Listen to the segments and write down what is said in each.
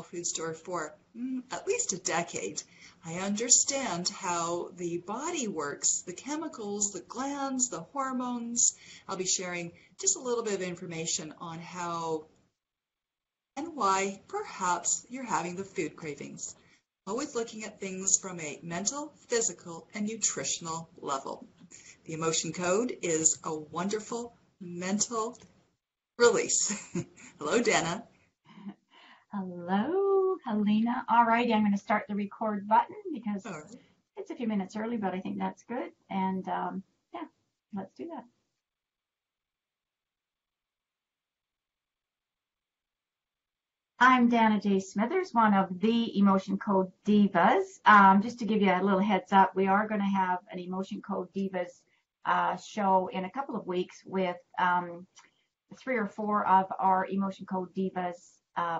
food store for at least a decade. I understand how the body works, the chemicals, the glands, the hormones. I'll be sharing just a little bit of information on how and why perhaps you're having the food cravings. Always looking at things from a mental, physical, and nutritional level. The emotion code is a wonderful mental release. Hello, Dana. Hello, Helena. All right, I'm going to start the record button because All right. it's a few minutes early, but I think that's good. And yeah, let's do that. I'm Dana J. Smithers, one of the Emotion Code Divas. Just to give you a little heads up, we are going to have an Emotion Code Divas show in a couple of weeks with 3 or 4 of our Emotion Code Divas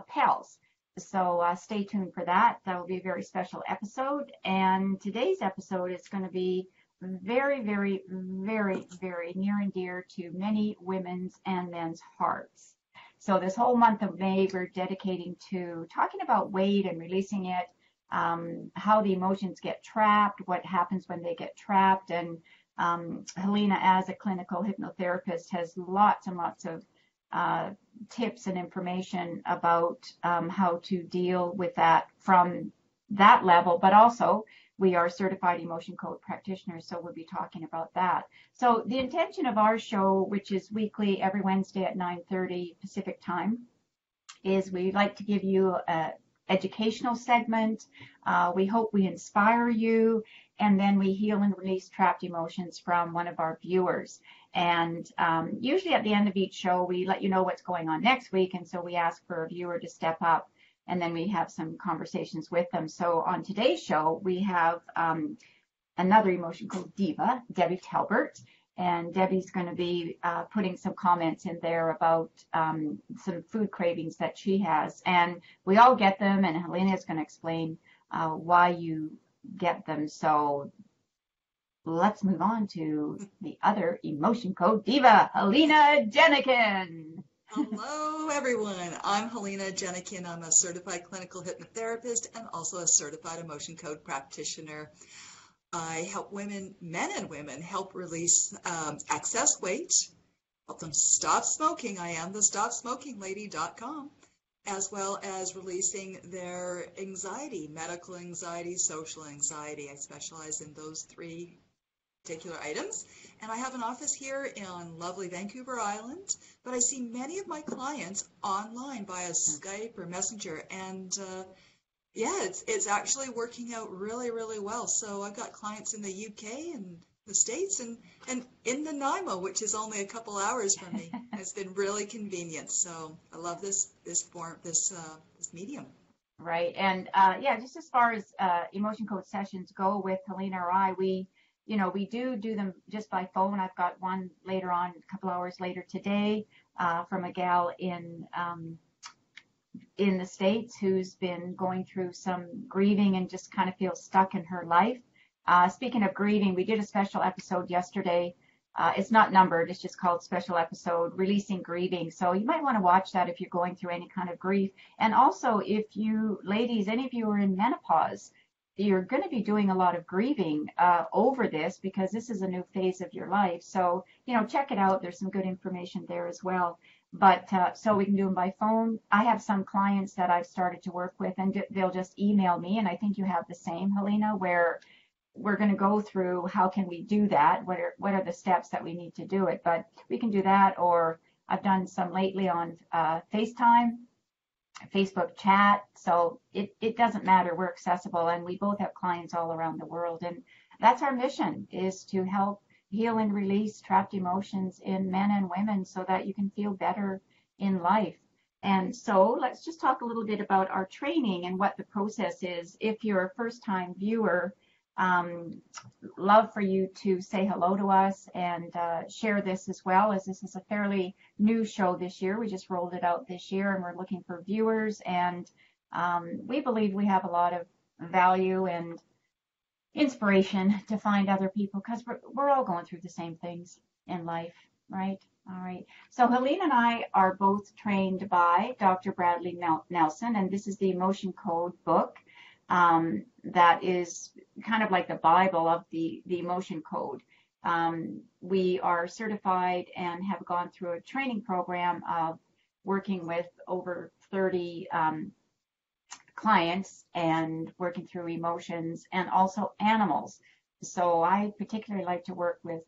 pals. So stay tuned for that. That will be a very special episode. And today's episode is going to be very, very, very, very near and dear to many women's and men's hearts. So this whole month of May, we're dedicating to talking about weight and releasing it, how the emotions get trapped, what happens when they get trapped. And Helena, as a clinical hypnotherapist, has lots and lots of tips and information about how to deal with that from that level, but also we are certified emotion code practitioners, so we'll be talking about that. So the intention of our show, which is weekly every Wednesday at 9:30 Pacific time, is we like to give you an educational segment. We hope we inspire you, and then we heal and release trapped emotions from one of our viewers. And usually at the end of each show, we let you know what's going on next week, and so we ask for a viewer to step up, and then we have some conversations with them. So on today's show, we have another Emotion Code Diva, Debbie Talbert, and Debbie's going to be putting some comments in there about some food cravings that she has. And we all get them, and Helena is going to explain why you get them. So let's move on to the other Emotion Code Diva, Helena Jehnichen. Hello, everyone. I'm Helena Jehnichen. I'm a certified clinical hypnotherapist and also a certified emotion code practitioner. I help women, men and women, help release excess weight, help them stop smoking. I am the StopSmokingLady.com, as well as releasing their anxiety, medical anxiety, social anxiety. I specialize in those 3 particular items, and I have an office here in lovely Vancouver Island, but I see many of my clients online via Skype or Messenger, and yeah, it's actually working out really, really well. So I've got clients in the UK and the States and in Nanaimo, which is only a couple hours from me. It's been really convenient. So I love this medium. Right, and yeah, just as far as emotion code sessions go with Helena or I, we do them just by phone. I've got one later on, a couple hours later today, from a gal in the States who's been going through some grieving and just kind of feels stuck in her life. Speaking of grieving, we did a special episode yesterday. It's not numbered, it's just called special episode, Releasing Grieving. So you might want to watch that if you're going through any kind of grief. And also, if you ladies, any of you are in menopause, you're going to be doing a lot of grieving over this because this is a new phase of your life. So, check it out. There's some good information there as well. But so we can do them by phone. I have some clients that I've started to work with, and they'll just email me. And I think you have the same, Helena, where we're going to go through how can we do that? What are the steps that we need to do it? But we can do that, or I've done some lately on FaceTime, Facebook chat. So it doesn't matter. We're accessible, and we both have clients all around the world. And that's our mission, is to help heal and release trapped emotions in men and women so that you can feel better in life. And so let's just talk a little bit about our training and what the process is. If you're a first-time viewer, love for you to say hello to us and share this as well, as this is a fairly new show this year. We just rolled it out this year, and we're looking for viewers, and we believe we have a lot of value and inspiration to find other people, because we're all going through the same things in life, right? All right. So Helena and I are both trained by Dr. Bradley Nelson, and this is the Emotion Code book that is kind of like the Bible of the Emotion Code. We are certified and have gone through a training program of working with over 30 clients and working through emotions and also animals. So I particularly like to work with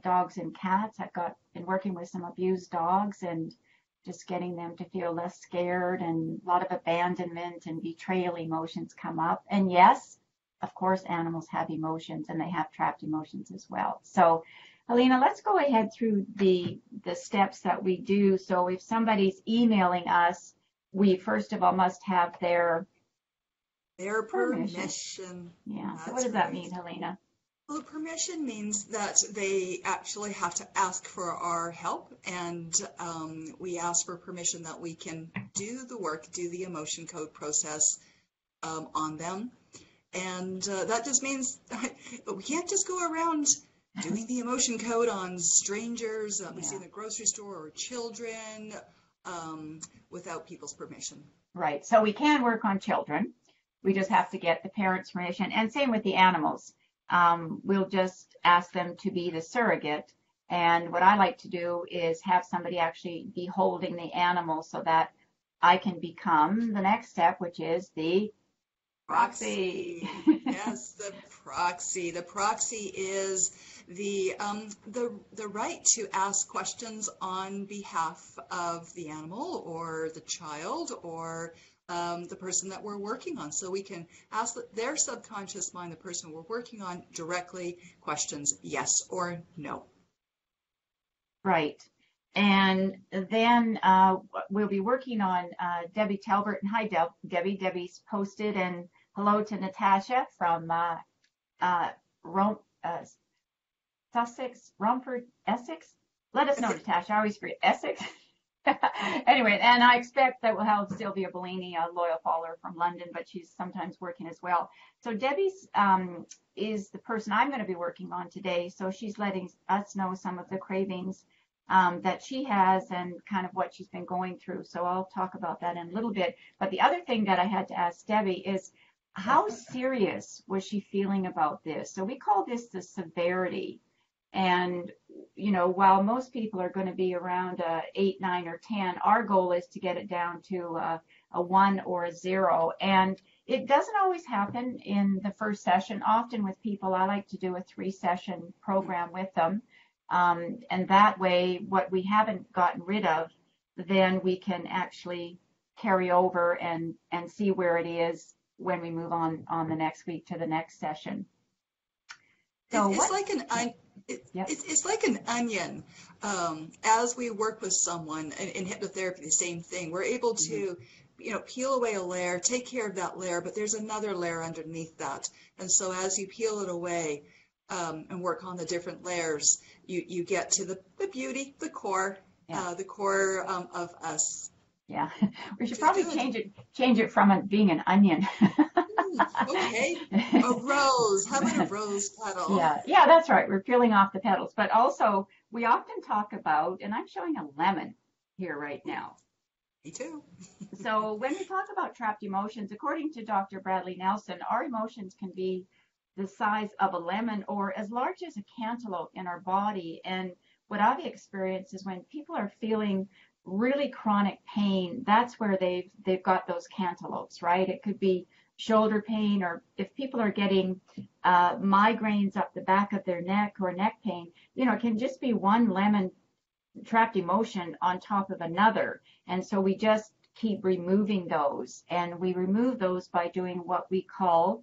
dogs and cats. I've been working with some abused dogs and just getting them to feel less scared, and a lot of abandonment and betrayal emotions come up. And yes, of course, animals have emotions and they have trapped emotions as well. So Helena, let's go ahead through the steps that we do. So if somebody's emailing us, we first of all must have their permission. Yeah. So what does that mean, Helena? Well, permission means that they actually have to ask for our help, and we ask for permission that we can do the work, do the emotion code process on them. And that just means we can't just go around doing the emotion code on strangers we see in the grocery store or children without people's permission. Right. So we can work on children. We just have to get the parents' permission. And same with the animals. We'll just ask them to be the surrogate. And what I like to do is have somebody actually be holding the animal so that I can become the next step, which is the proxy. Yes, the proxy. The proxy is the right to ask questions on behalf of the animal or the child or the person that we're working on. So we can ask their subconscious mind, the person we're working on, directly questions, yes or no. Right. And then we'll be working on Debbie Talbert. And hi, Debbie. Debbie's posted. And hello to Natasha from Sussex, Romford, Essex. Let us know, Natasha. I always forget Essex. Anyway, and I expect that we'll have Sylvia Bellini, a loyal follower from London, but she's sometimes working as well. So Debbie's is the person I'm going to be working on today. So she's letting us know some of the cravings that she has and kind of what she's been going through. So I'll talk about that in a little bit. But the other thing that I had to ask Debbie is, how serious was she feeling about this? So we call this the severity. And, you know, while most people are going to be around 8, 9, or 10, our goal is to get it down to a 1 or a 0. And it doesn't always happen in the first session. Often with people, I like to do a 3-session program with them. And that way, what we haven't gotten rid of, then we can actually carry over and see where it is when we move on the next week to the next session. So it's like an onion. As we work with someone in hypnotherapy, the same thing. We're able to, peel away a layer, take care of that layer, but there's another layer underneath that. And so as you peel it away and work on the different layers, you get to the beauty, the core, of us. Yeah, we should probably change it from being an onion. Okay, a rose. How about a rose petal? Yeah, that's right. We're peeling off the petals, but also we often talk about, and I'm showing a lemon here right now. Me too. So when we talk about trapped emotions, according to Dr. Bradley Nelson, our emotions can be the size of a lemon or as large as a cantaloupe in our body. And what I've experienced is when people are feeling really chronic pain, that's where they've got those cantaloupes, right? It could be shoulder pain, or if people are getting migraines up the back of their neck or neck pain, it can just be one lemon trapped emotion on top of another. And so we just keep removing those, and we remove those by doing what we call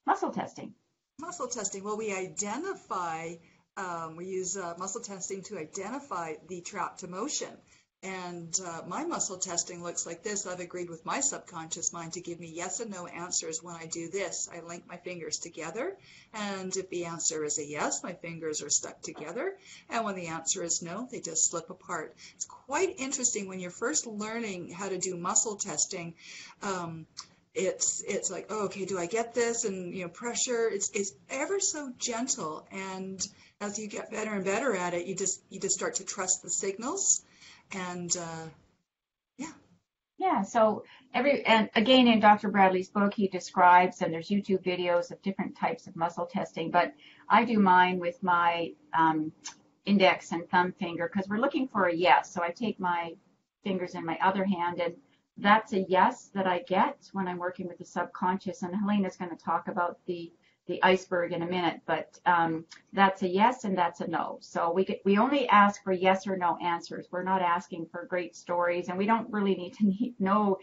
muscle testing. Muscle testing. Well, we identify, we use muscle testing to identify the trapped emotion. And my muscle testing looks like this. I've agreed with my subconscious mind to give me yes and no answers when I do this. I link my fingers together, and if the answer is a yes, my fingers are stuck together. And when the answer is no, they just slip apart. It's quite interesting when you're first learning how to do muscle testing. it's like, oh, okay, do I get this? And pressure. It's ever so gentle, and as you get better and better at it, you just start to trust the signals, and yeah. Yeah, so and again, in Dr. Bradley's book, he describes, and there's YouTube videos of different types of muscle testing, but I do mine with my index and thumb finger because we're looking for a yes. So I take my fingers in my other hand, and that's a yes that I get when I'm working with the subconscious. And Helena's going to talk about the iceberg in a minute, but that's a yes and that's a no. So we only ask for yes or no answers. We're not asking for great stories, and we don't really need to know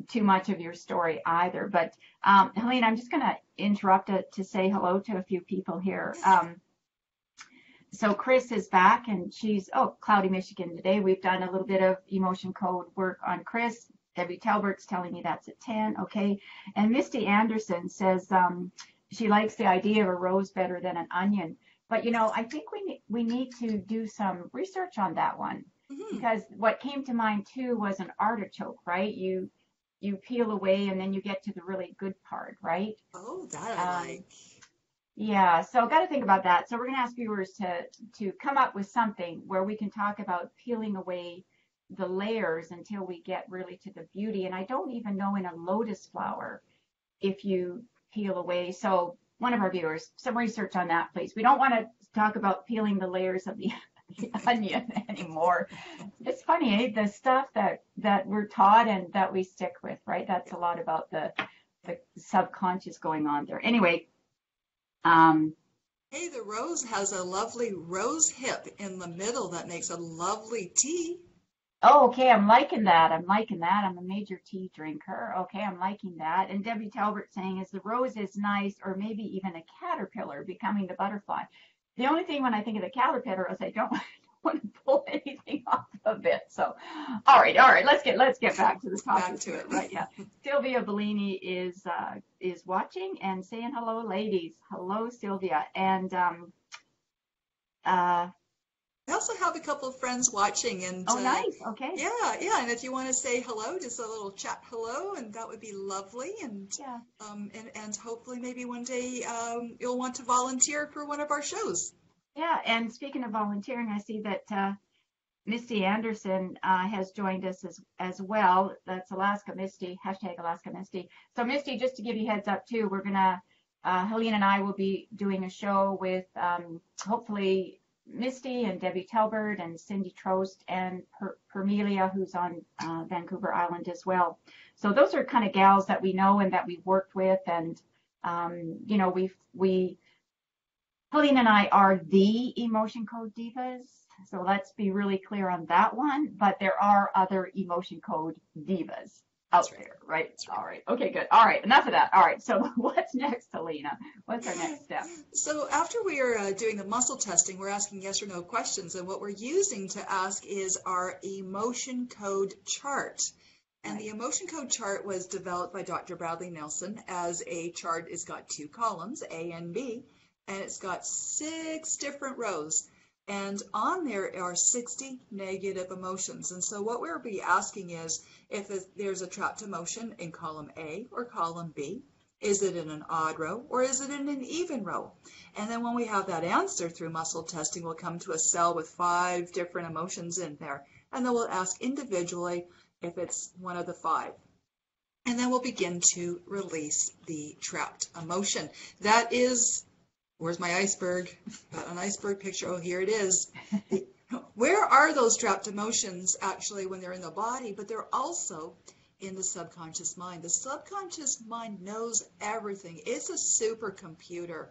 too much of your story either. But Helena, I'm just going to interrupt to say hello to a few people here. So Chris is back, and she's, cloudy Michigan today. We've done a little bit of emotion code work on Chris. Debbie Talbert's telling me that's at 10. Okay. And Misty Anderson says she likes the idea of a rose better than an onion. But, I think we need to do some research on that one, because what came to mind too was an artichoke, right? You peel away and then you get to the really good part, right? Oh, that I like. Yeah, so got to think about that. So we're going to ask viewers to come up with something where we can talk about peeling away the layers until we get really to the beauty. And I don't even know in a lotus flower if you peel away. So one of our viewers, some research on that, please. We don't want to talk about peeling the layers of the onion anymore. It's funny, eh? The stuff that we're taught and that we stick with, right? That's a lot about the subconscious going on there. Anyway. Hey, the rose has a lovely rose hip in the middle that makes a lovely tea. Oh, okay, I'm liking that. I'm a major tea drinker. Okay, I'm liking that. And Debbie Talbert saying, is the rose is nice, or maybe even a caterpillar becoming the butterfly? The only thing when I think of the caterpillar is I don't want to pull anything off of it. So, all right, let's get back to the topic. Back to it, right? Yeah. Sylvia Bellini is watching and saying hello, ladies. Hello, Sylvia. And I also have a couple of friends watching, and nice. Okay. Yeah, and if you want to say hello, just a little chat hello, and that would be lovely. And yeah. And hopefully maybe one day you'll want to volunteer for one of our shows. Yeah, and speaking of volunteering, I see that Misty Anderson has joined us as well. That's Alaska Misty, # Alaska Misty. So Misty, just to give you heads up too, we're gonna, Helena and I will be doing a show with hopefully Misty and Debbie Talbert and Cindy Trost and Permelia, who's on Vancouver Island as well. So those are kind of gals that we know and that we've worked with, and Helena and I are the Emotion Code Divas, so let's be really clear on that one. But there are other Emotion Code Divas out there, right? All right. Okay, good. All right, enough of that. All right, so what's next, Helena? What's our next step? So after we are doing the muscle testing, we're asking yes or no questions, and what we're using to ask is our emotion code chart. And the emotion code chart was developed by Dr. Bradley Nelson as a chart. It's got 2 columns, A and B, and it's got 6 different rows. And on there are 60 negative emotions. And so what we'll be asking is if there's a trapped emotion in column A or column B, is it in an odd row or is it in an even row? And then when we have that answer through muscle testing, we'll come to a cell with 5 different emotions in there. And then we'll ask individually if it's one of the 5. And then we'll begin to release the trapped emotion. That is... Where's my iceberg? Got an iceberg picture. Oh, here it is. Where are those trapped emotions actually when they're in the body? But they're also in the subconscious mind. The subconscious mind knows everything. It's a supercomputer.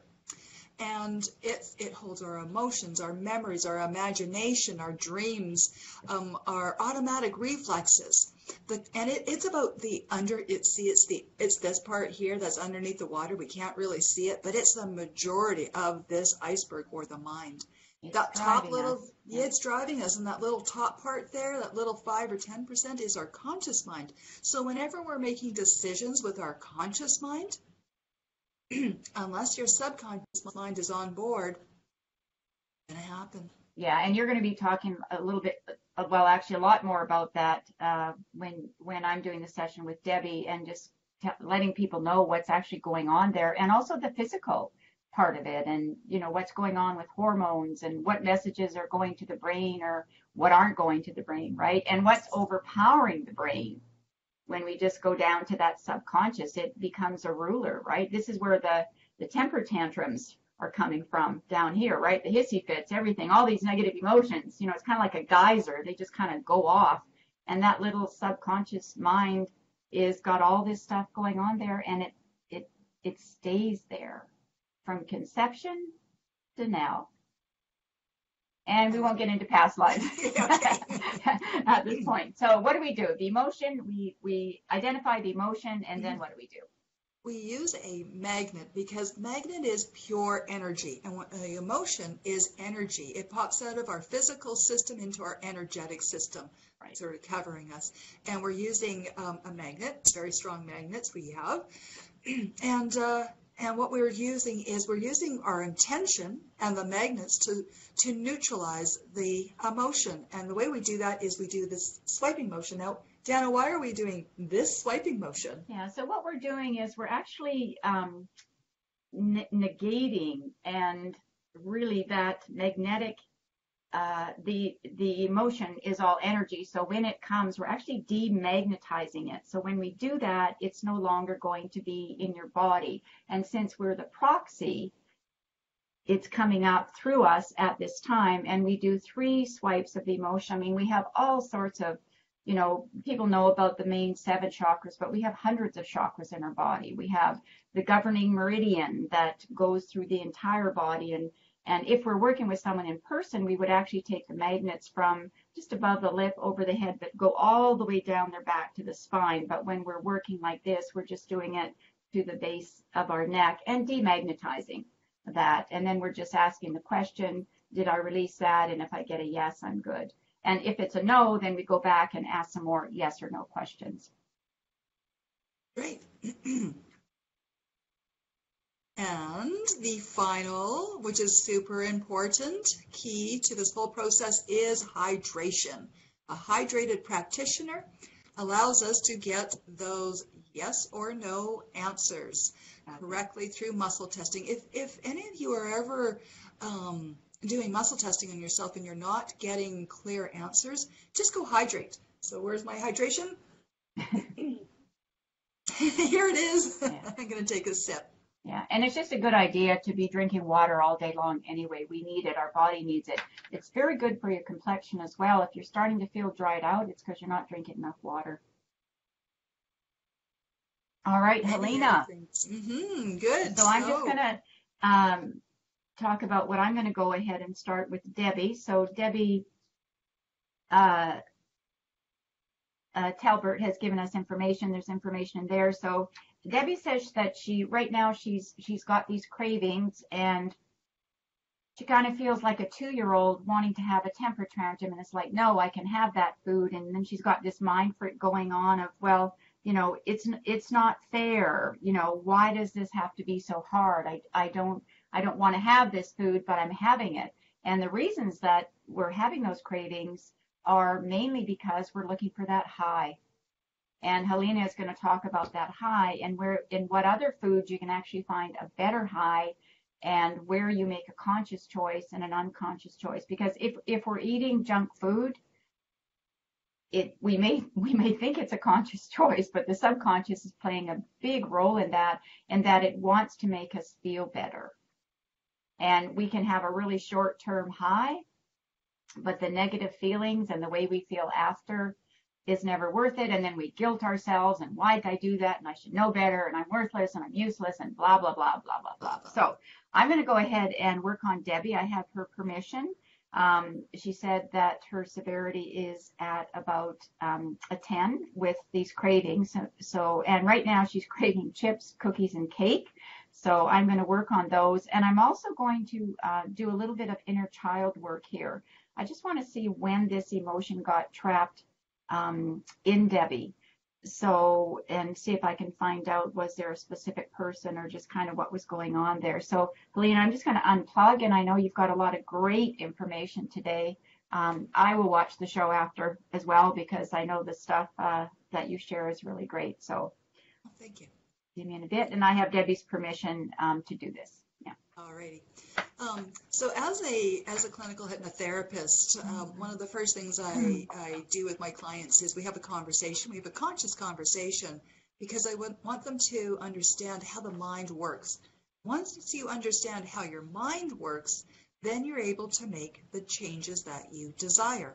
And it holds our emotions, our memories, our imagination, our dreams, our automatic reflexes. It's about it's this part here that's underneath the water. We can't really see it, but it's the majority of this iceberg or the mind. That top little, it's driving us, and that little top part there, that little 5 or 10% is our conscious mind. So whenever we're making decisions with our conscious mind, unless your subconscious mind is on board, it's going to happen. Yeah, and you're going to be talking a little bit, well, actually a lot more about that when I'm doing the session with Debbie, and just letting people know what's actually going on there, and also the physical part of it, and what's going on with hormones and what messages are going to the brain or what aren't going to the brain, right? And what's overpowering the brain. When we just go down to that subconscious, it becomes a ruler, right? This is where the temper tantrums are coming from, down here, right? The hissy fits, everything, all these negative emotions, it's kind of like a geyser. They just kind of go off. And that little subconscious mind is got all this stuff going on there, and it stays there from conception to now. And we won't get into past lives at this point. So what do? The emotion, we identify the emotion, and then what do? We use a magnet because magnet is pure energy, and the emotion is energy. It pops out of our physical system into our energetic system, right, sort of covering us. And we're using a magnet, very strong magnets we have, and what we're using is our intention and the magnets to neutralize the emotion. And the way we do that is we do this swiping motion. Now, Dana, why are we doing this swiping motion? Yeah, so what we're doing is we're actually negating, and really that magnetic, the emotion is all energy. So when it comes, we're actually demagnetizing it. So when we do that, it's no longer going to be in your body. And since we're the proxy, it's coming up through us at this time. And we do 3 swipes of the emotion. I mean, we have all sorts of, people know about the main 7 chakras, but we have hundreds of chakras in our body. We have the governing meridian that goes through the entire body. And if we're working with someone in person, we would actually take the magnets from just above the lip over the head, but go all the way down their back to the spine. But when we're working like this, we're just doing it to the base of our neck and demagnetizing that. And then we're just asking the question, did I release that? And if I get a yes, I'm good. And if it's a no, then we go back and ask some more yes or no questions. Great. And the final, which is super important, key to this whole process is hydration. A hydrated practitioner allows us to get those yes or no answers correctly through muscle testing. If any of you are ever doing muscle testing on yourself and you're not getting clear answers, just go hydrate. So where's my hydration? Here it is. Yeah. I'm going to take a sip. Yeah, and it's just a good idea to be drinking water all day long anyway. We need it. Our body needs it. It's very good for your complexion as well. If you're starting to feel dried out, it's because you're not drinking enough water. All right, Helena. Good. So I'm just going to talk about what I'm going to go ahead and start with Debbie. So Debbie Talbert has given us information. There's information in there. So Debbie says that right now she's got these cravings, and she kind of feels like a 2-year-old wanting to have a temper tantrum, and it's like, no, I can have that food. And then she's got this mind freak going on of, well, it's not fair. Why does this have to be so hard? I don't want to have this food, but I'm having it. And the reasons that we're having those cravings are mainly because we're looking for that high. And Helena is going to talk about that high and where, in what other foods you can actually find a better high, and where you make a conscious choice and an unconscious choice. Because if we're eating junk food, we may think it's a conscious choice, but the subconscious is playing a big role in that, and that it wants to make us feel better. And we can have a really short-term high, but the negative feelings and the way we feel after is never worth it. And then we guilt ourselves, and why did I do that? And I should know better, and I'm worthless, and I'm useless, and blah, blah, blah, blah, blah, blah. So I'm going to go ahead and work on Debbie. I have her permission. She said that her severity is at about a 10 with these cravings. So, and right now she's craving chips, cookies, and cake. So I'm going to work on those. And I'm also going to do a little bit of inner child work here. I just want to see when this emotion got trapped in Debbie. So, and see if I can find out, was there a specific person or just kind of what was going on there. So, Helena, I'm just going to unplug, and I know you've got a lot of great information today. I will watch the show after as well, because I know the stuff that you share is really great. So Oh, thank you. See me in a bit, and I have Debbie's permission to do this. Yeah. Alrighty. So as a clinical hypnotherapist, one of the first things I do with my clients is we have a conversation. We have a conscious conversation because I want them to understand how the mind works. Once you understand how your mind works, then you're able to make the changes that you desire.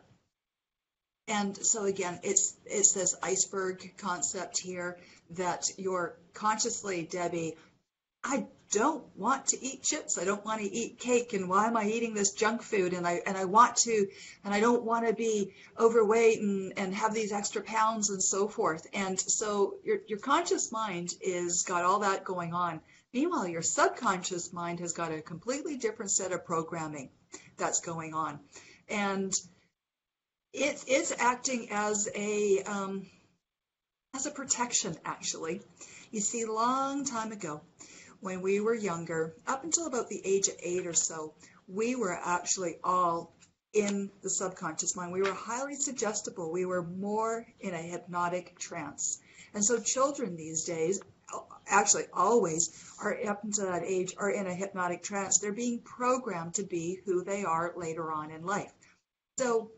And so again, it's this iceberg concept here that you're consciously, Debbie, I don't want to eat chips. I don't want to eat cake. And why am I eating this junk food? And I want to, and I don't want to be overweight and have these extra pounds and so forth. And so your conscious mind is got all that going on. Meanwhile, your subconscious mind has got a completely different set of programming that's going on. And it's acting as a protection, actually. You see, a long time ago, when we were younger, up until about the age of 8 or so, we were actually all in the subconscious mind. We were highly suggestible. We were more in a hypnotic trance. And so children these days, actually always, are up until that age, are in a hypnotic trance. They're being programmed to be who they are later on in life. So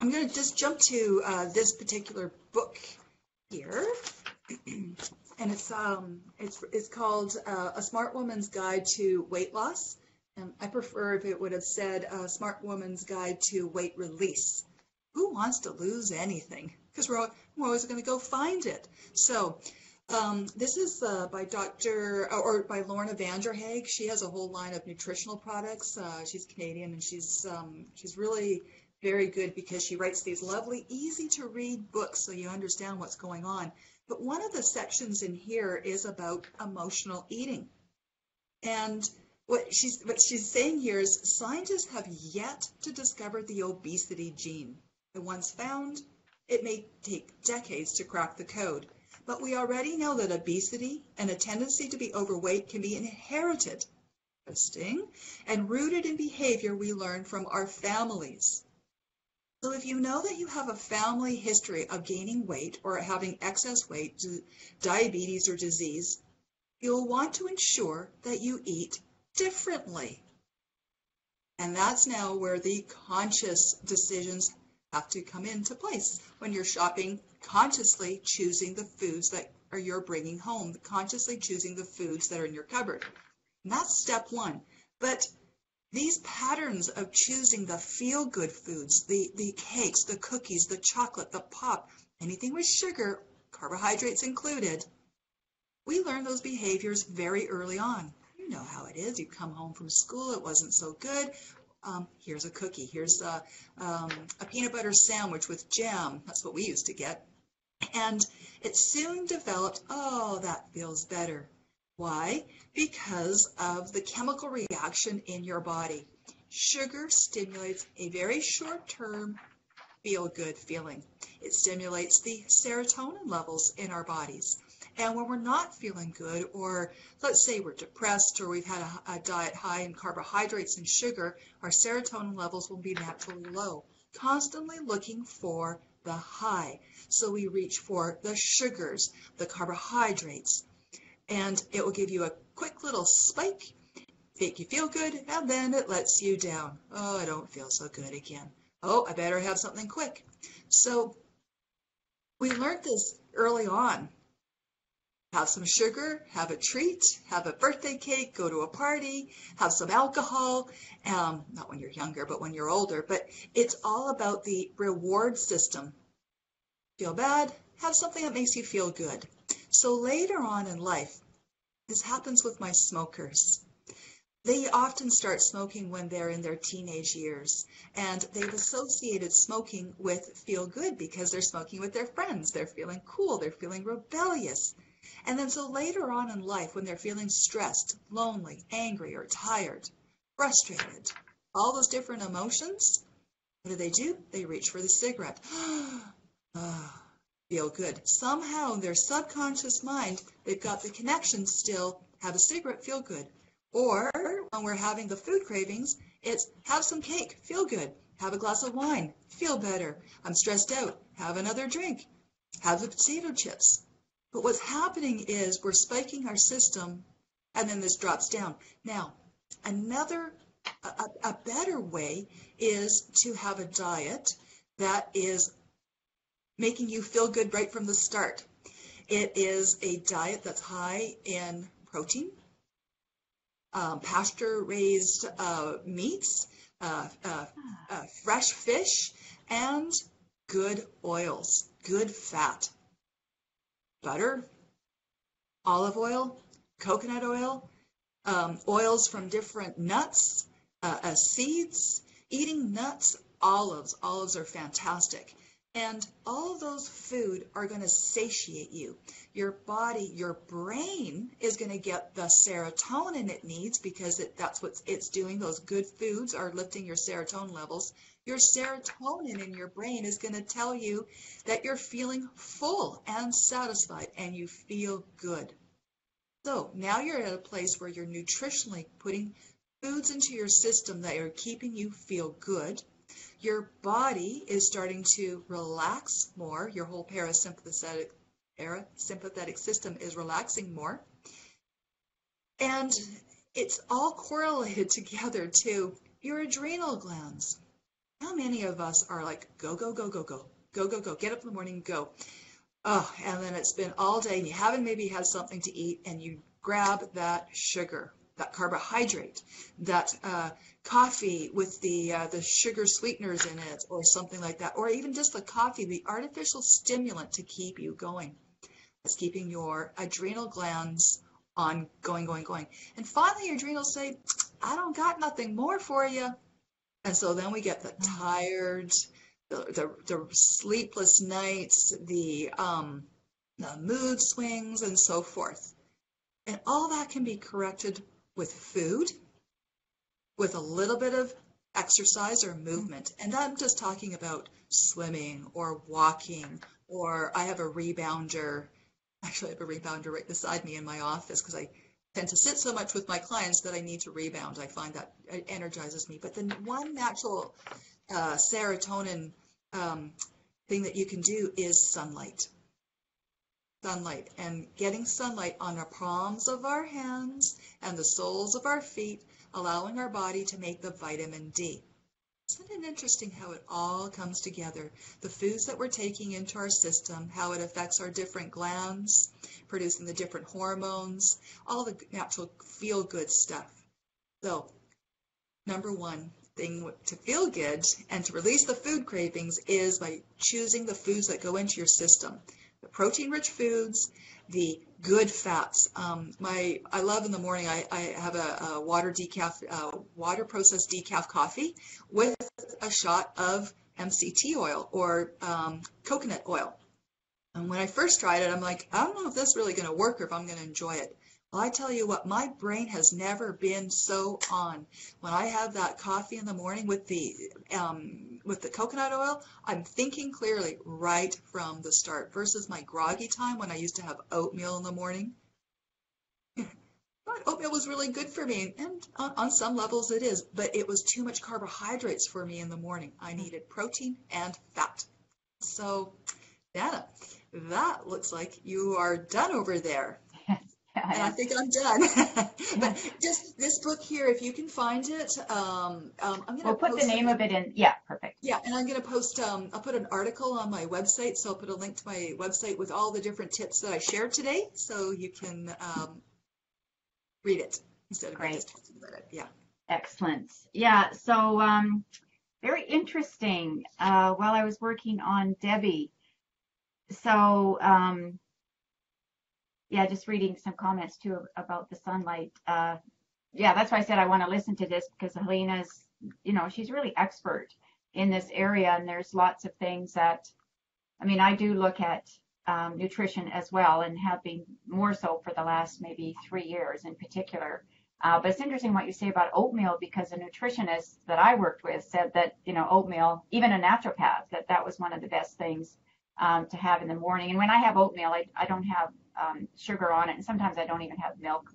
I'm going to just jump to this particular book here. And it's called A Smart Woman's Guide to Weight Loss. And I prefer if it would have said A Smart Woman's Guide to Weight Release. Who wants to lose anything? Because we're always going to go find it. So this is by by Lorna Vanderhaeg. She has a whole line of nutritional products. She's Canadian, and she's really very good because she writes these lovely, easy to read books so you understand what's going on. But one of the sections in here is about emotional eating. And what she's saying here is scientists have yet to discover the obesity gene. And once found, it may take decades to crack the code. But we already know that obesity and a tendency to be overweight can be inherited, interesting, and rooted in behavior we learn from our families. So if you know that you have a family history of gaining weight or having excess weight, diabetes or disease, you'll want to ensure that you eat differently. And that's now where the conscious decisions have to come into place. When you're shopping, consciously choosing the foods that you're bringing home, consciously choosing the foods that are in your cupboard. And that's step one. But these patterns of choosing the feel-good foods, the cakes, the cookies, the chocolate, the pop, anything with sugar, carbohydrates included, we learn those behaviors very early on. You know how it is. You come home from school, it wasn't so good. Here's a cookie. Here's a peanut butter sandwich with jam. That's what we used to get. And it soon developed, oh, that feels better. Why? Because of the chemical reaction in your body. Sugar stimulates a very short-term feel-good feeling. It stimulates the serotonin levels in our bodies. And when we're not feeling good, or let's say we're depressed, or we've had a diet high in carbohydrates and sugar, our serotonin levels will be naturally low, constantly looking for the high. So we reach for the sugars, the carbohydrates, and it will give you a quick little spike, make you feel good, and then it lets you down. Oh, I don't feel so good again. Oh, I better have something quick. So we learned this early on. Have some sugar, have a treat, have a birthday cake, go to a party, have some alcohol, not when you're younger, but when you're older. But it's all about the reward system. Feel bad, have something that makes you feel good. So later on in life, this happens with my smokers. They often start smoking when they're in their teenage years, and they've associated smoking with feel good because they're smoking with their friends. They're feeling cool, they're feeling rebellious. And then so later on in life, when they're feeling stressed, lonely, angry, or tired, frustrated, all those different emotions, what do? They reach for the cigarette. Feel good. Somehow in their subconscious mind, they've got the connection still, have a cigarette, feel good. Or when we're having the food cravings, it's have some cake, feel good. Have a glass of wine, feel better. I'm stressed out, have another drink. Have the potato chips. But what's happening is we're spiking our system, and then this drops down. Now, a better way is to have a diet that is making you feel good right from the start. It is a diet that's high in protein, pasture-raised meats, fresh fish, and good oils, good fat. Butter, olive oil, coconut oil, oils from different nuts, seeds, eating nuts, olives. Olives are fantastic. And all of those food are going to satiate you. Your body, your brain is going to get the serotonin it needs because that's what it's doing. Those good foods are lifting your serotonin levels. Your serotonin in your brain is going to tell you that you're feeling full and satisfied and you feel good. So now you're at a place where you're nutritionally putting foods into your system that are keeping you feel good. Your body is starting to relax more. Your whole parasympathetic system is relaxing more. And it's all correlated together to your adrenal glands. How many of us are like, go, go, go, go, go, go, go, go, get up in the morning, go. Oh, and then it's been all day and you haven't maybe had something to eat and you grab that sugar, that carbohydrate, that coffee with the sugar sweeteners in it or something like that, or even just the coffee, the artificial stimulant to keep you going. It's keeping your adrenal glands on going, going, going. And finally your adrenals say, I don't got nothing more for you. And so then we get the tired, the sleepless nights, the mood swings, and so forth. And all that can be corrected with food, with a little bit of exercise or movement. And I'm just talking about swimming or walking, or I have a rebounder. Actually, I have a rebounder right beside me in my office because I tend to sit so much with my clients that I need to rebound. I find that it energizes me. But the one natural serotonin thing that you can do is sunlight. Sunlight, and getting sunlight on the palms of our hands and the soles of our feet, allowing our body to make the vitamin D. Isn't it interesting how it all comes together? The foods that we're taking into our system, how it affects our different glands, producing the different hormones, all the natural feel-good stuff. So, number one thing to feel good and to release the food cravings is by choosing the foods that go into your system. The protein-rich foods, the good fats. I love in the morning, I have a water processed decaf coffee with a shot of MCT oil or coconut oil. And when I first tried it, I'm like, I don't know if this is really going to work or if I'm going to enjoy it. Well, I tell you what, my brain has never been so on. When I have that coffee in the morning with the coconut oil, I'm thinking clearly right from the start versus my groggy time when I used to have oatmeal in the morning. But oatmeal was really good for me, and on some levels it is, but it was too much carbohydrates for me in the morning. I needed protein and fat. So, Dana, that looks like you are done over there. And I think I'm done. But just this book here, if you can find it, I'm going to We'll put the name of it in. Yeah, perfect. Yeah, and I'm going to post, I'll put an article on my website, so I'll put a link to my website with all the different tips that I shared today, so you can read it instead of me just talking about it. Yeah. Excellent. Yeah, so very interesting. While I was working on Debbie, so yeah, just reading some comments too about the sunlight. Yeah, that's why I said I want to listen to this because Helena's, she's really expert in this area, and there's lots of things that, I do look at nutrition as well, and have been more so for the last maybe 3 years in particular. But it's interesting what you say about oatmeal, because a nutritionist that I worked with said that, oatmeal, even a naturopath, that was one of the best things to have in the morning. And when I have oatmeal, I don't have sugar on it, and sometimes I don't even have milk.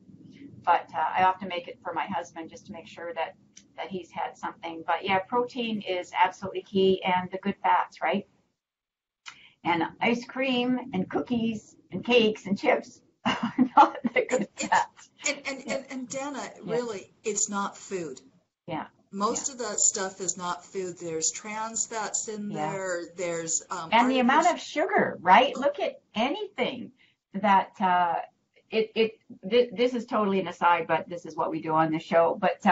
But I often make it for my husband just to make sure that he's had something. But yeah, protein is absolutely key, and the good fats, right? And ice cream and cookies and cakes and chips. Not that good at that. And Dana, Yeah. really, it's not food. Yeah. Most of that stuff is not food. There's trans fats in Yeah. there. There's And the amount of sugar, right? Look at anything that this is totally an aside, but this is what we do on the show. But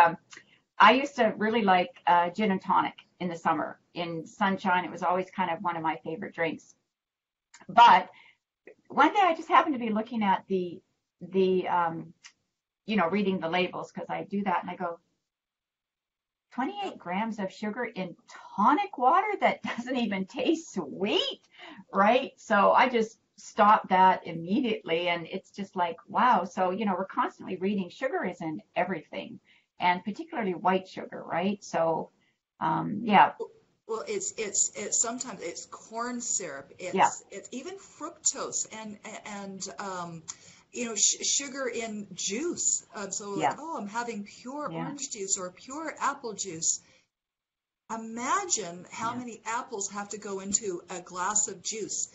I used to really like gin and tonic in the summer. In sunshine, it was always kind of one of my favorite drinks. But one day I just happened to be looking at the reading the labels, because I do that, and I go, 28 grams of sugar in tonic water that doesn't even taste sweet, right? So I just stopped that immediately, and it's just like, wow. So, we're constantly reading sugar is in everything, and particularly white sugar, right? So, yeah. Well, it's sometimes it's corn syrup. It's even fructose and sugar in juice. So like, oh, I'm having pure orange juice or pure apple juice. Imagine how many apples have to go into a glass of juice.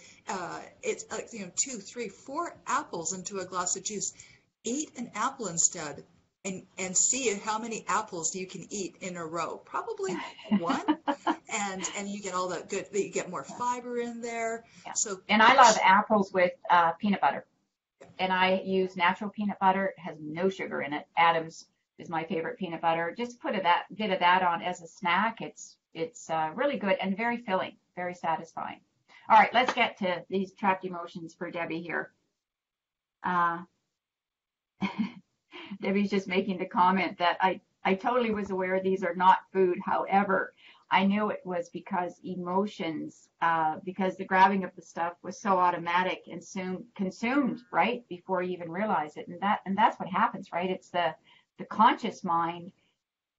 It's like 2, 3, 4 apples into a glass of juice. Eat an apple instead, and see how many apples you can eat in a row. Probably one, and you get all that good. You get more fiber in there. Yeah. So, and I love apples with peanut butter. And I use natural peanut butter. It has no sugar in it. Adams is my favorite peanut butter. Just put a bit of that on as a snack. It's really good and very filling, very satisfying. All right, let's get to these trapped emotions for Debbie here. Debbie's just making the comment that I totally was aware these are not food. However, I knew it was because emotions, because the grabbing of the stuff was so automatic and soon consumed, right, before you even realize it. And that's what happens, right? It's the conscious mind,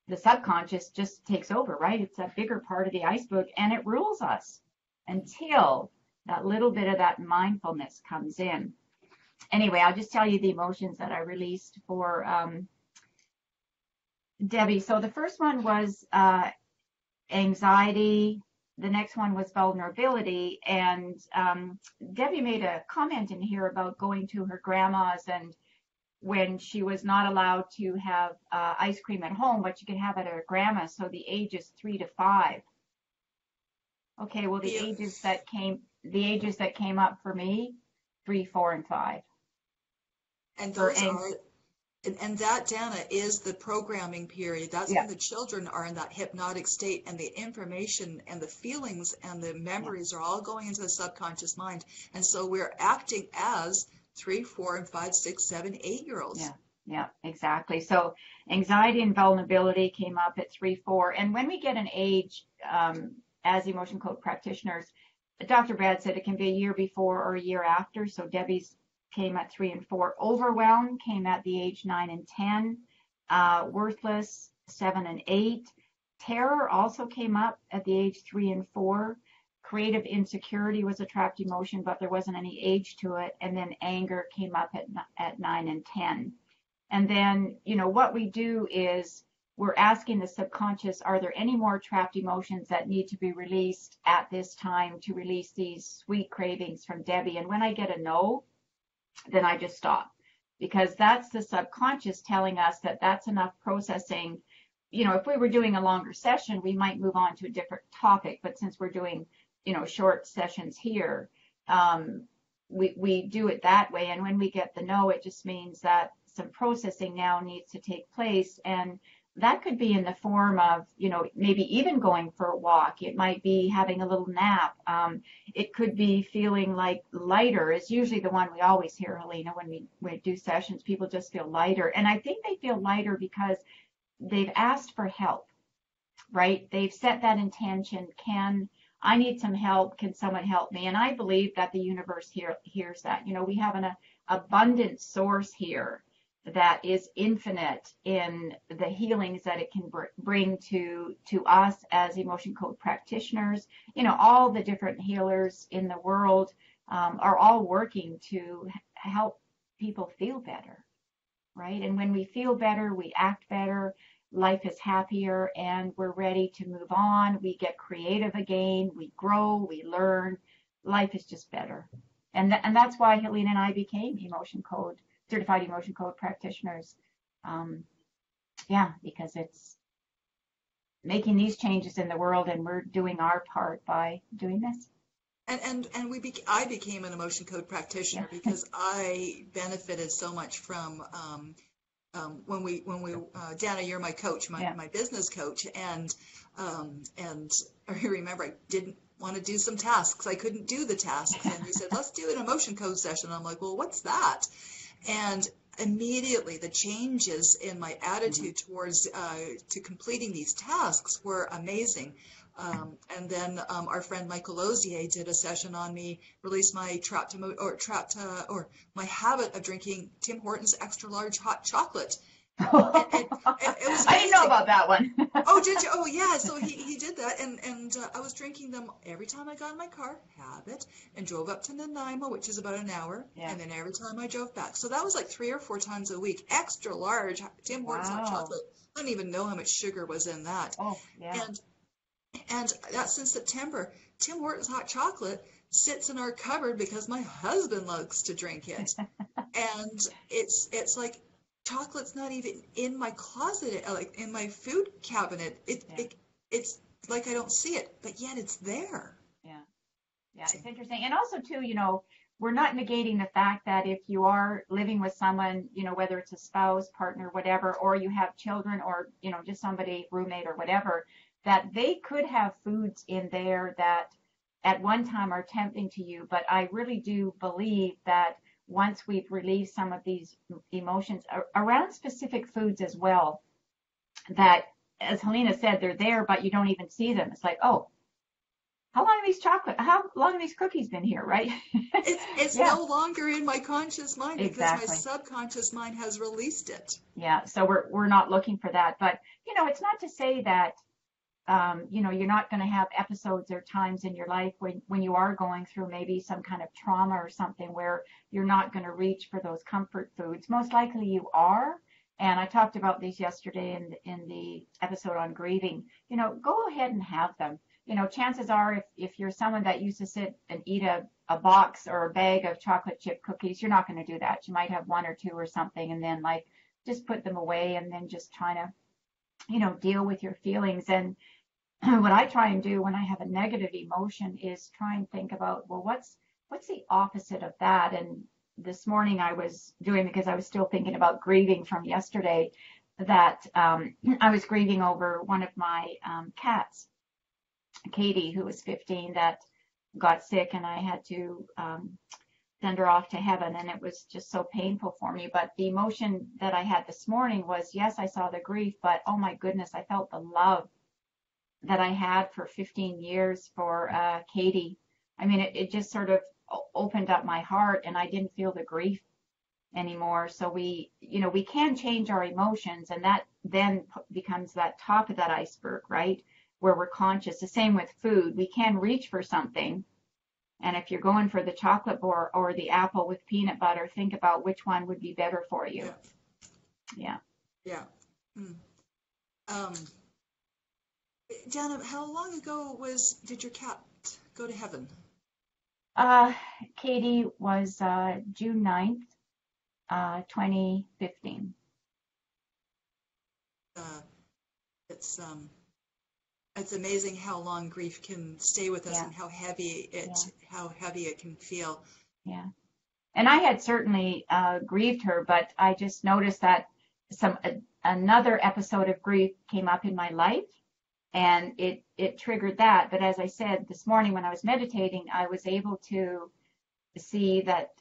the subconscious just takes over, right? It's a bigger part of the iceberg, and it rules us until that little bit of that mindfulness comes in. Anyway, I'll just tell you the emotions that I released for Debbie. So the first one was anxiety. The next one was vulnerability. And Debbie made a comment in here about going to her grandma's, and when she was not allowed to have ice cream at home, but she could have it at her grandma's. So the age is 3 to 5. Okay, well, the ages that came up for me, 3, 4, and 5. And those and that, Dana, is the programming period. That's when the children are in that hypnotic state, and the information and the feelings and the memories are all going into the subconscious mind. And so we're acting as 3, 4, and 5, 6, 7, 8-year-olds. Yeah, exactly. So anxiety and vulnerability came up at 3, 4. And when we get an age, as emotion code practitioners, Dr. Brad said it can be a year before or a year after. So Debbie's came at 3 and 4. Overwhelm came at the age 9 and 10. Worthless, 7 and 8. Terror also came up at the age 3 and 4. Creative insecurity was a trapped emotion, but there wasn't any age to it. And then anger came up at 9 and 10. And then, what we do is we're asking the subconscious, are there any more trapped emotions that need to be released at this time to release these sweet cravings from Debbie? And when I get a no, then I just stop, because that's the subconscious telling us that that's enough processing. If we were doing a longer session, we might move on to a different topic. But since we're doing, short sessions here, we do it that way. And when we get the no, it just means that some processing now needs to take place. And that could be in the form of, maybe even going for a walk. It might be having a little nap. It could be feeling like lighter is usually the one we always hear, Helena, when we do sessions. People just feel lighter. And I think they feel lighter because they've asked for help, right? They've set that intention. I need some help. Can someone help me? And I believe that the universe hears that. We have an abundant source here that is infinite in the healings that it can bring to us as emotion code practitioners. All the different healers in the world are all working to help people feel better, right? And when we feel better, we act better, life is happier, and we're ready to move on. We get creative again, we grow, we learn. Life is just better. And that's why Helena and I became certified emotion code practitioners. Yeah, because it's making these changes in the world, and we're doing our part by doing this. And I became an emotion code practitioner because I benefited so much from when we Dana, you're my coach, my business coach, and I remember I didn't want to do some tasks. I couldn't do the tasks, and you said, let's do an emotion code session. I'm like, well, what's that? And immediately the changes in my attitude towards to completing these tasks were amazing. And then our friend Michael Ozier did a session on me, release my my habit of drinking Tim Hortons extra large hot chocolate. And it was amazing. I didn't know about that one. Oh, did you? Oh, yeah. So he did that, and I was drinking them every time I got in my car, habit, and drove up to Nanaimo, which is about an hour, and then every time I drove back. So that was like 3 or 4 times a week, extra large Tim Hortons hot chocolate. I don't even know how much sugar was in that. Oh, yeah. And that's since September. Tim Hortons hot chocolate sits in our cupboard because my husband likes to drink it, and it's like chocolate's not even in my closet, like in my food cabinet. It's like I don't see it, but yet it's there. Yeah, it's interesting. And also too, we're not negating the fact that if you are living with someone, whether it's a spouse, partner, whatever, or you have children, or just somebody, roommate or whatever, that they could have foods in there that at one time are tempting to you. But I really do believe that once we've released some of these emotions around specific foods as well, that, as Helena said, they're there, but you don't even see them. It's like, oh, how long have these cookies been here, right? It's no longer in my conscious mind because my subconscious mind has released it. Yeah, so we're not looking for that. But, it's not to say that, you're not going to have episodes or times in your life when you are going through maybe some kind of trauma or something where you're not going to reach for those comfort foods. Most likely you are. And I talked about these yesterday in the episode on grieving. Go ahead and have them. Chances are if you're someone that used to sit and eat a box or a bag of chocolate chip cookies, you're not going to do that. You might have 1 or 2 or something, and then just put them away, and then just trying to deal with your feelings. And what I try and do when I have a negative emotion is try and think about, well, what's the opposite of that? And this morning I was doing, because I was still thinking about grieving from yesterday, that I was grieving over one of my cats, Katie, who was 15, that got sick, and I had to send her off to heaven, and it was just so painful for me. But the emotion that I had this morning was, yes, I saw the grief, but oh my goodness, I felt the love that I had for 15 years for Katie. I mean, it just sort of opened up my heart, and I didn't feel the grief anymore. So we can change our emotions, and that then becomes that top of that iceberg, right? Where we're conscious. The same with food. We can reach for something. And if you're going for the chocolate bar or the apple with peanut butter, think about which one would be better for you. Yeah. Dana, how long ago did your cat go to heaven? Katie was June 9th, 2015. It's amazing how long grief can stay with us, and how heavy it can feel. Yeah. And I had certainly grieved her, but I just noticed that another episode of grief came up in my life, and it triggered that. But as I said this morning when I was meditating, I was able to see that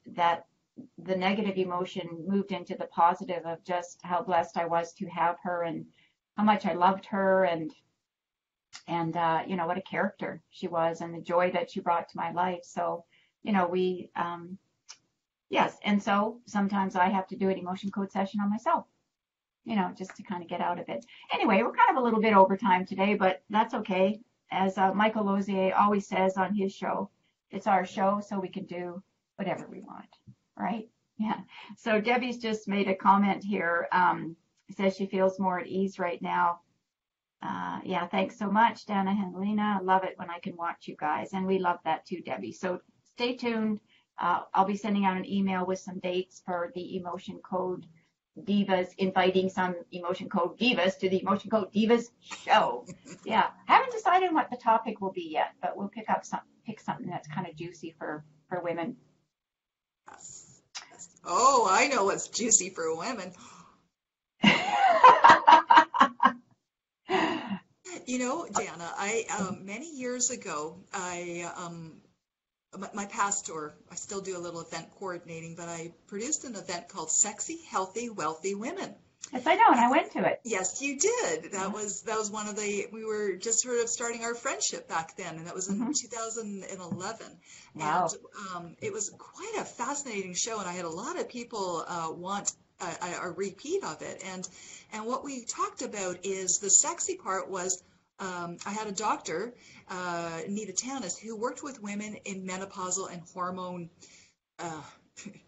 the negative emotion moved into the positive of just how blessed I was to have her, and how much I loved her, and what a character she was, and the joy that she brought to my life. So, yes. And so sometimes I have to do an emotion code session on myself, just to kind of get out of it. Anyway, we're kind of a little bit over time today, but that's okay. As Michael Ozier always says on his show, it's our show, so we can do whatever we want, right? Yeah. So Debbie's just made a comment here. Says she feels more at ease right now. Yeah, thanks so much, Dana and Helena. I love it when I can watch you guys, and we love that too, Debbie. So stay tuned. I'll be sending out an email with some dates for the Emotion Code Divas, inviting some Emotion Code Divas to the Emotion Code Divas show. Yeah, haven't decided what the topic will be yet, but we'll pick something that's kind of juicy for women. Yes. Yes. Oh, I know what's juicy for women. You know, Dana, many years ago, my past, or I still do a little event coordinating, but I produced an event called Sexy, Healthy, Wealthy Women. Yes, I know, and I went to it. Yes, you did. That was one of we were just sort of starting our friendship back then, and that was in 2011. Wow. And it was quite a fascinating show, and I had a lot of people want a repeat of it. And what we talked about is the sexy part was, I had a doctor, Nita Tanis, who worked with women in menopausal and hormone,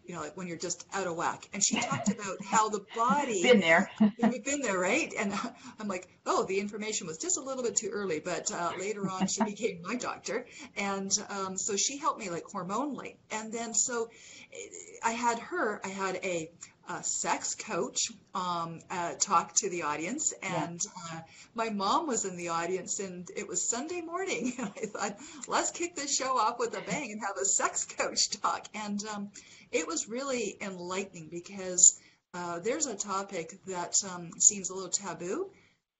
like when you're just out of whack. And she talked about how the body... Been there. We've been there, right? And I'm like, oh, the information was just a little bit too early. But later on, she became my doctor. And so she helped me like hormonally. And then so I had a sex coach talk to the audience, and my mom was in the audience, and it was Sunday morning, and I thought, let's kick this show off with a bang and have a sex coach talk. And it was really enlightening, because there's a topic that seems a little taboo,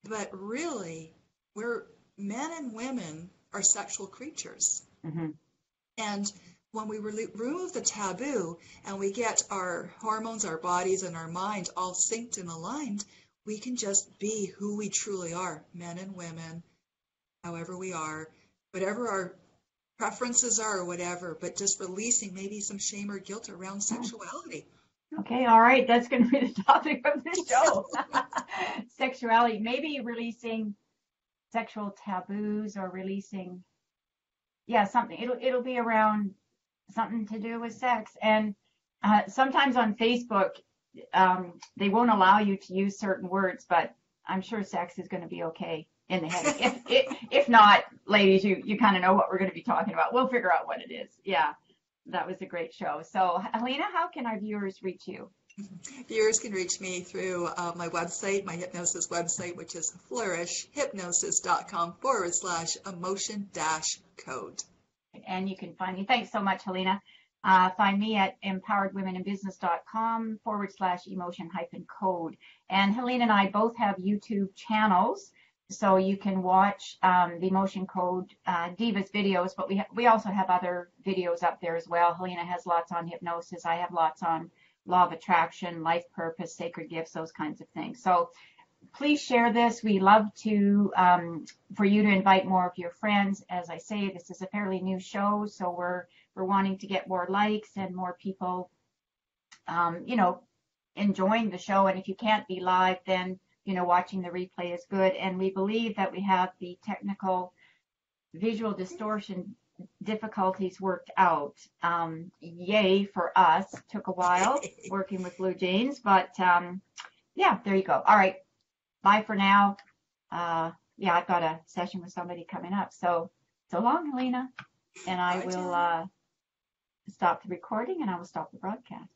but really men and women are sexual creatures. Mm-hmm. And when we remove the taboo and we get our hormones, our bodies, and our mind all synced and aligned, we can just be who we truly are, men and women, however we are, whatever our preferences are or whatever, but just releasing maybe some shame or guilt around sexuality. Okay, all right, that's going to be the topic of the show. Sexuality, maybe releasing sexual taboos, or releasing, something. It'll be around something to do with sex. And sometimes on Facebook, they won't allow you to use certain words, but I'm sure sex is going to be okay in the head. If not, ladies, you kind of know what we're going to be talking about. We'll figure out what it is. Yeah, that was a great show. So, Helena, how can our viewers reach you? Viewers can reach me through my website, my hypnosis website, which is flourishhypnosis.com/emotion-code. And you can find me. Thanks so much, Helena. Find me at empoweredwomeninbusiness.com/emotion-code. And Helena and I both have YouTube channels, so you can watch the Emotion Code Divas videos, but we also have other videos up there as well. Helena has lots on hypnosis. I have lots on law of attraction, life purpose, sacred gifts, those kinds of things. So please share this. We love to for you to invite more of your friends. As I say, this is a fairly new show, so we're wanting to get more likes and more people, enjoying the show. And if you can't be live, then watching the replay is good. And we believe that we have the technical visual distortion difficulties worked out. Yay for us. Took a while working with Blue Jeans, but there you go. All right. Bye for now. I've got a session with somebody coming up. So long, Helena. And I will stop the recording, and I will stop the broadcast.